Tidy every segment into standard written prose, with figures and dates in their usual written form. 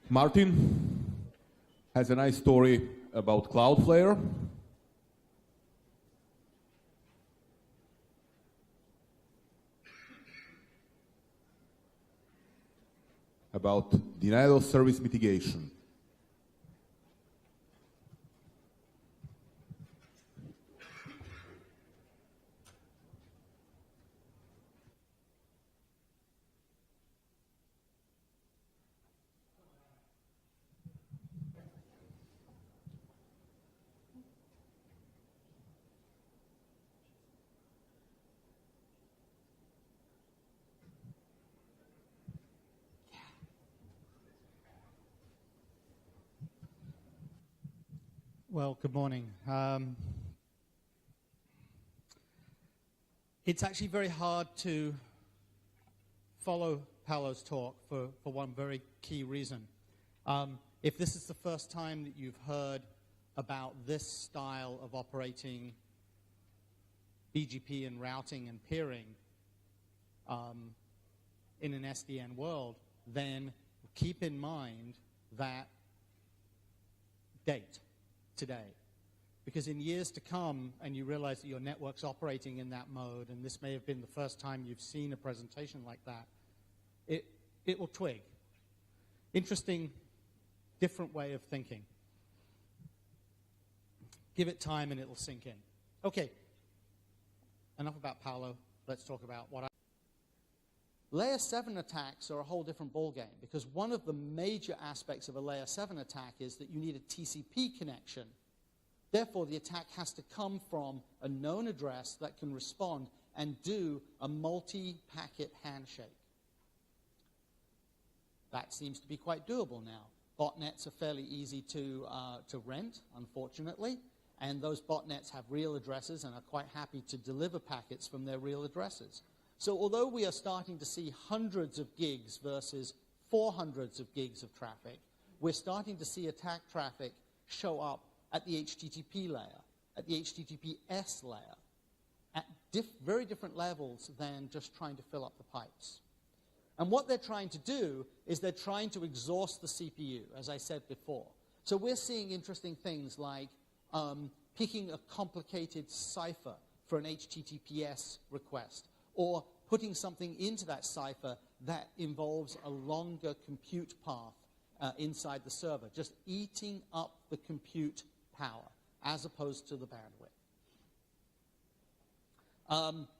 Martin has a nice story about CloudFlare. About denial of service mitigation. Well, good morning. It's actually very hard to follow Paolo's talk for one very key reason. If this is the first time that you've heard about this style of operating BGP and routing and peering in an SDN world, then keep in mind that date. Today. Because in years to come, and you realize that your network's operating in that mode, and this may have been the first time you've seen a presentation like that, it will twig. Interesting, different way of thinking. Give it time and it'll sink in. Okay, enough about Paolo. Let's talk about what Layer 7 attacks are a whole different ballgame, because one of the major aspects of a Layer 7 attack is that you need a TCP connection. Therefore, the attack has to come from a known address that can respond and do a multi-packet handshake. That seems to be quite doable now. Botnets are fairly easy to rent, unfortunately, and those botnets have real addresses and are quite happy to deliver packets from their real addresses. So although we are starting to see hundreds of gigs versus 400s of gigs of traffic, we're starting to see attack traffic show up at the HTTP layer, at the HTTPS layer, at very different levels than just trying to fill up the pipes. And what they're trying to do is they're trying to exhaust the CPU, as I said before. So we're seeing interesting things like picking a complicated cipher for an HTTPS request, or putting something into that cipher that involves a longer compute path inside the server, just eating up the compute power as opposed to the bandwidth.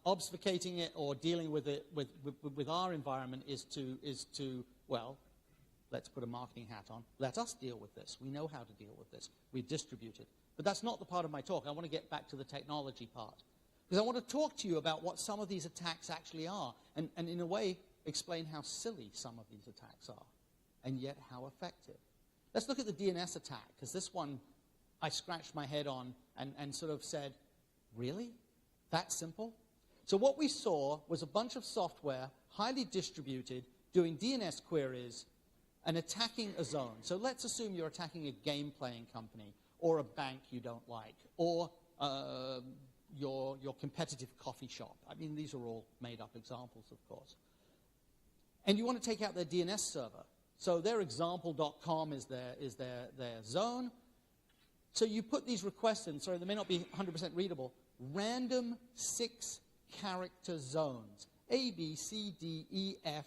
Obfuscating it or dealing with it with our environment is to, well, let's put a marketing hat on. Let us deal with this. We know how to deal with this. We've distributed. But that's not the part of my talk. I want to get back to the technology part. Because I want to talk to you about what some of these attacks actually are, and in a way explain how silly some of these attacks are, and yet how effective. Let's look at the DNS attack, because this one I scratched my head on and sort of said, really? That simple? So what we saw was a bunch of software, highly distributed, doing DNS queries and attacking a zone. So let's assume you're attacking a game-playing company, or a bank you don't like, or your competitive coffee shop. I mean, these are all made-up examples, of course. And you want to take out their DNS server. So their example.com is their zone. So you put these requests in, sorry, they may not be 100% readable, random 6-character zones, A, B, C, D, E, F,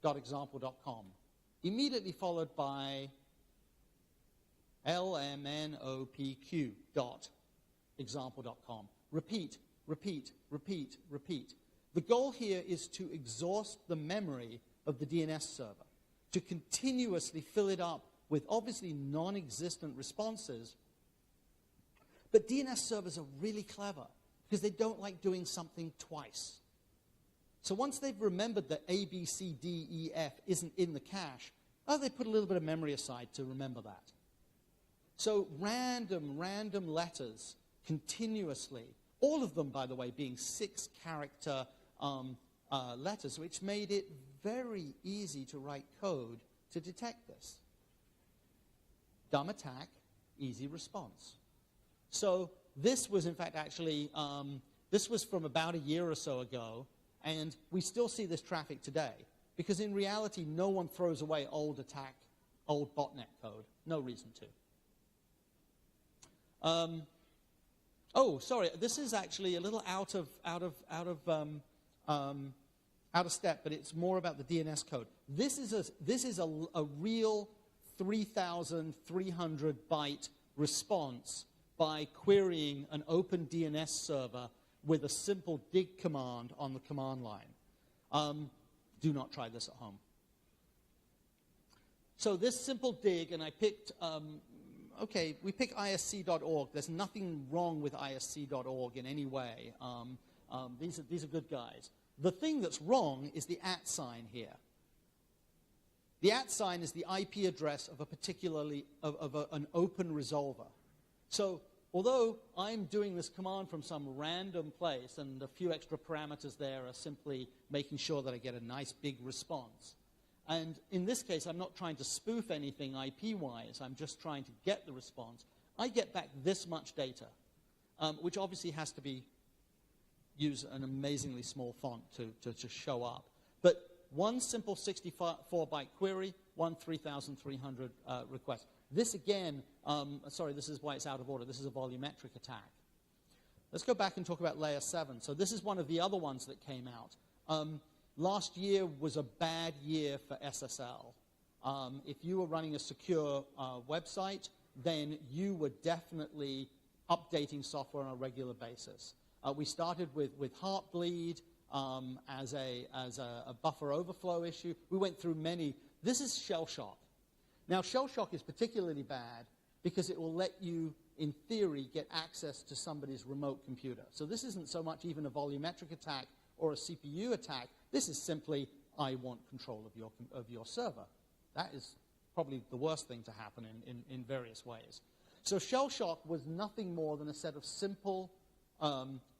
.example.com, immediately followed by LMNOPQ, .example.com. Repeat, repeat, repeat, repeat. The goal here is to exhaust the memory of the DNS server, to continuously fill it up with obviously non-existent responses. But DNS servers are really clever because they don't like doing something twice. So once they've remembered that A, B, C, D, E, F isn't in the cache, they put a little bit of memory aside to remember that. So random letters continuously, all of them, by the way, being 6-character letters, which made it very easy to write code to detect this. Dumb attack, easy response. So this was, in fact, actually, this was from about a year or so ago, and we still see this traffic today, because in reality, no one throws away old attack old botnet code. No reason to. Oh, sorry. This is actually a little out of step, but it's more about the DNS code. This is a real 3,300 byte response by querying an open DNS server with a simple dig command on the command line. Do not try this at home. So this simple dig, and I picked, we pick isc.org. There's nothing wrong with isc.org in any way. These are good guys. The thing that's wrong is the @ sign here. The @ sign is the IP address of a an open resolver. So although I'm doing this command from some random place and a few extra parameters there are simply making sure that I get a nice big response. And in this case, I'm not trying to spoof anything IP-wise. I'm just trying to get the response. I get back this much data, which obviously has to use an amazingly small font to show up. But one simple 64-byte query, one 3,300 request. This again, this is why it's out of order. This is a volumetric attack. Let's go back and talk about layer 7. So this is one of the other ones that came out. Last year was a bad year for SSL. If you were running a secure website, then you were definitely updating software on a regular basis. We started with Heartbleed as a buffer overflow issue. We went through many. This is shell shock. Now, shell shock is particularly bad because it will let you, in theory, get access to somebody's remote computer. So this isn't so much even a volumetric attack or a CPU attack. This is simply, I want control of your server. That is probably the worst thing to happen in various ways. So shell shock was nothing more than a set of simple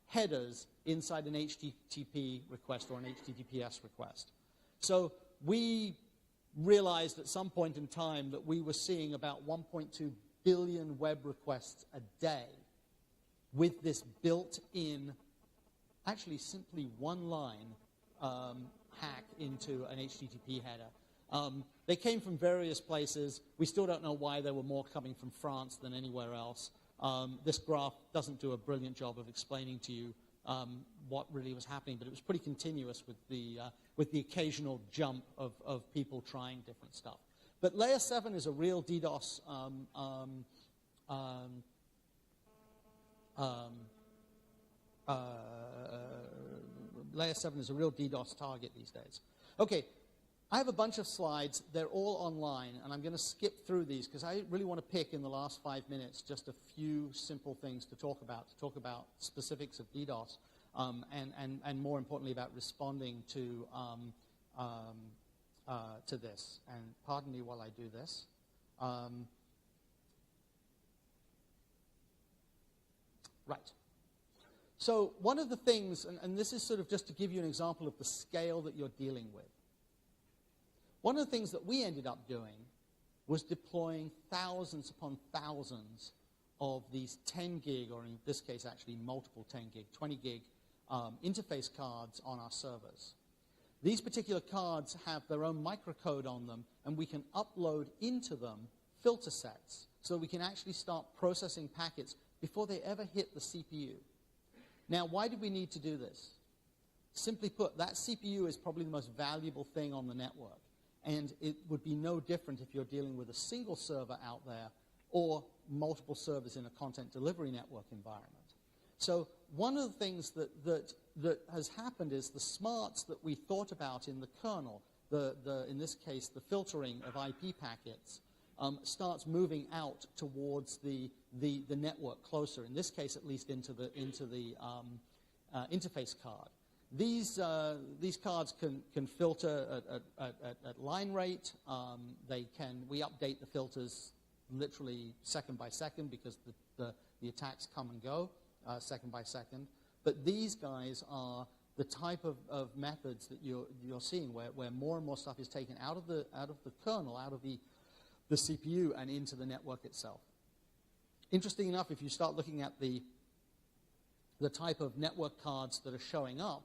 headers inside an HTTP request or an HTTPS request. So we realized at some point in time that we were seeing about 1.2 billion web requests a day with this built-in, actually simply one line hack into an HTTP header. They came from various places. We still don't know why there were more coming from France than anywhere else. This graph doesn't do a brilliant job of explaining to you what really was happening, but it was pretty continuous with the occasional jump of people trying different stuff. But layer 7 is a real DDoS layer 7 is a real DDoS target these days. Okay, I have a bunch of slides. They're all online, and I'm going to skip through these because I really want to pick in the last 5 minutes just a few simple things to talk about specifics of DDoS, and more importantly about responding to this. And pardon me while I do this. Right. So one of the things, and this is sort of just to give you an example of the scale that you're dealing with. One of the things that we ended up doing was deploying thousands upon thousands of these 10 gig, or in this case actually multiple 10 gig, 20 gig interface cards on our servers. These particular cards have their own microcode on them, and we can upload into them filter sets so we can actually start processing packets before they ever hit the CPU. Now, why did we need to do this? Simply put, that CPU is probably the most valuable thing on the network. And it would be no different if you're dealing with a single server out there or multiple servers in a content delivery network environment. So one of the things that has happened is the smarts that we thought about in the kernel, in this case, the filtering of IP packets, starts moving out towards the network closer, in this case at least into the interface card. These cards can filter at line rate. We update the filters literally second by second because the attacks come and go second by second. But these guys are the type of methods that you're seeing where more and more stuff is taken out of the kernel, out of the CPU and into the network itself. Interesting enough, if you start looking at the type of network cards that are showing up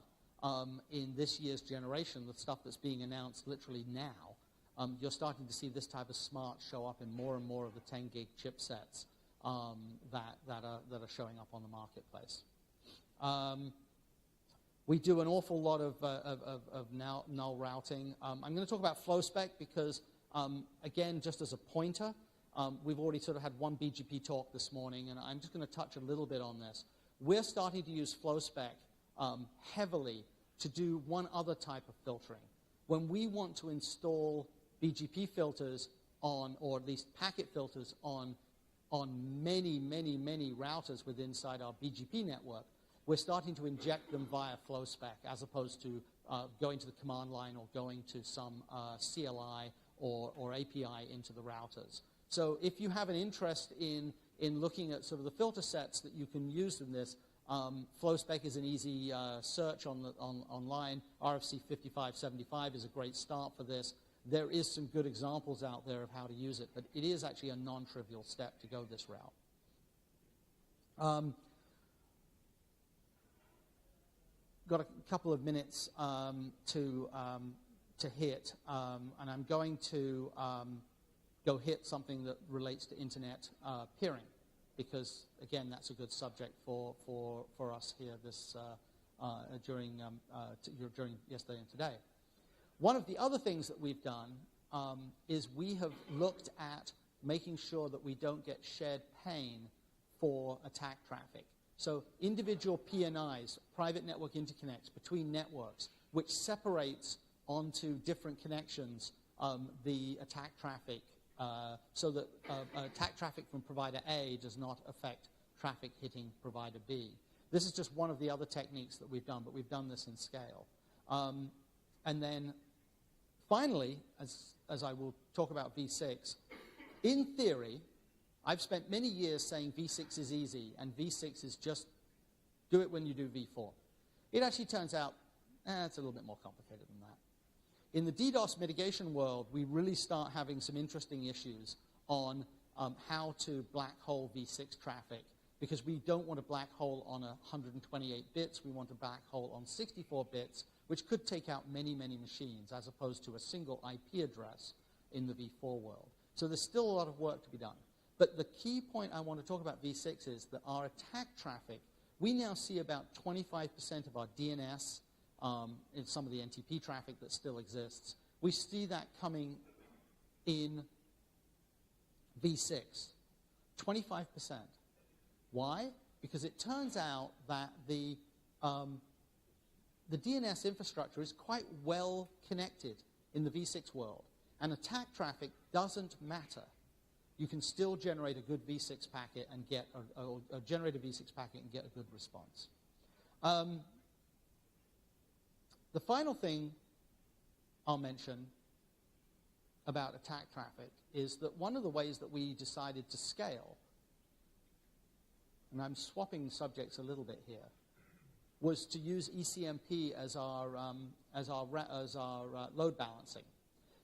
in this year's generation, the stuff that's being announced literally now, you're starting to see this type of smart show up in more and more of the 10 gig chipsets that are showing up on the marketplace. We do an awful lot of null routing. I'm going to talk about FlowSpec because, again, just as a pointer, we've already sort of had one BGP talk this morning, and I'm just going to touch a little bit on this. We're starting to use FlowSpec heavily to do one other type of filtering. When we want to install BGP filters on, or at least packet filters on many, many, many routers within inside our BGP network, we're starting to inject them via FlowSpec as opposed to going to the command line or going to some CLI or API into the routers. So if you have an interest in looking at sort of the filter sets that you can use in this, FlowSpec is an easy search online. RFC 5575 is a great start for this. There is some good examples out there of how to use it, but it is actually a non-trivial step to go this route. Got a couple of minutes to hit, and I'm going to go hit something that relates to internet peering, because again, that's a good subject for us here this during yesterday and today. One of the other things that we've done is we have looked at making sure that we don't get shared pane for attack traffic. So individual PNIs, private network interconnects between networks, which separates onto different connections the attack traffic so that attack traffic from provider A does not affect traffic hitting provider B. This is just one of the other techniques that we've done, but we've done this in scale. And then finally, as I will talk about V6, in theory, I've spent many years saying V6 is easy, and V6 is just do it when you do V4. It actually turns out it's a little bit more complicated than that. In the DDoS mitigation world, we really start having some interesting issues on how to black hole V6 traffic, because we don't want a black hole on 128 bits. We want a black hole on 64 bits, which could take out many, many machines, as opposed to a single IP address in the V4 world. So there's still a lot of work to be done. But the key point I want to talk about V6 is that our attack traffic, we now see about 25% of our DNS, in some of the NTP traffic that still exists. We see that coming in V6, 25%. Why? Because it turns out that the DNS infrastructure is quite well connected in the V6 world, and attack traffic doesn't matter. You can still generate a good V6 packet and get generate a V6 packet and get a good response. The final thing I'll mention about attack traffic is that one of the ways that we decided to scale, and I'm swapping subjects a little bit here, was to use ECMP as our load balancing.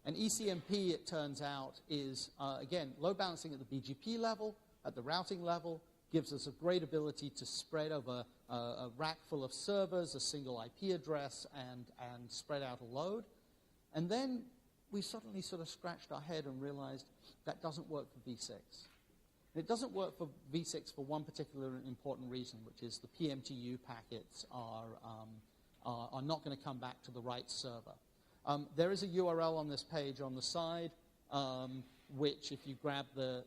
And ECMP, it turns out, is, again, load balancing at the BGP level, at the routing level, gives us a great ability to spread over a rack full of servers, a single IP address, and spread out a load. And then we suddenly sort of scratched our head and realized that doesn't work for V6. And it doesn't work for V6 for one particular important reason, which is the PMTU packets are not going to come back to the right server. There is a URL on this page on the side, which, if you grab the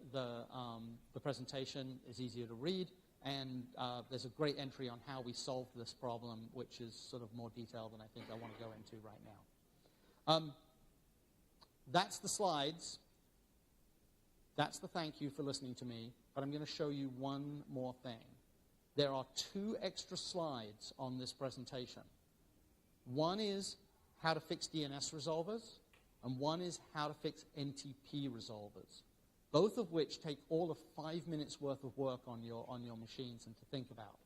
presentation, is easier to read. And there's a great entry on how we solved this problem, which is sort of more detailed than I think I want to go into right now. That's the slides. That's the thank you for listening to me. But I'm going to show you one more thing. There are 2 extra slides on this presentation. One is how to fix DNS resolvers, and one is how to fix NTP resolvers, both of which take all of 5 minutes worth of work on your machines and to think about.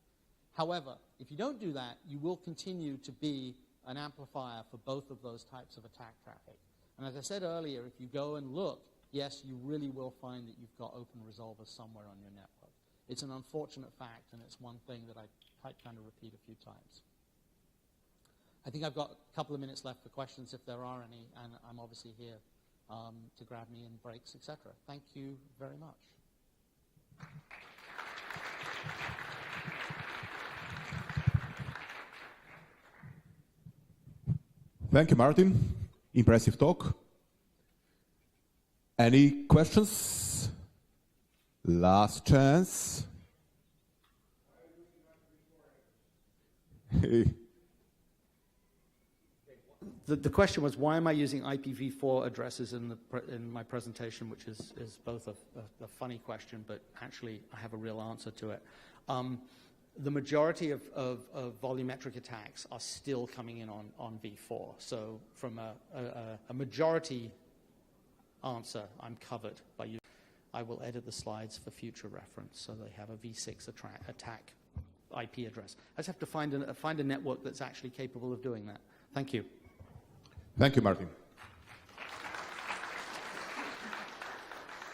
However, if you don't do that, you will continue to be an amplifier for both of those types of attack traffic. And as I said earlier, if you go and look, yes, you really will find that you've got open resolvers somewhere on your network. It's an unfortunate fact, and it's one thing that I kind of repeat a few times. I think I've got a couple of minutes left for questions if there are any, and I'm obviously here to grab me in breaks, etc. Thank you very much. Thank you, Martin. Impressive talk. Any questions? Last chance. The question was, why am I using IPv4 addresses in my presentation, which is both a funny question, but actually I have a real answer to it. The majority of volumetric attacks are still coming in on v4. So from a majority answer, I'm covered by you. I will edit the slides for future reference so they have a v6 attack IP address. I just have to find a network that's actually capable of doing that. Thank you. Thank you, Martin.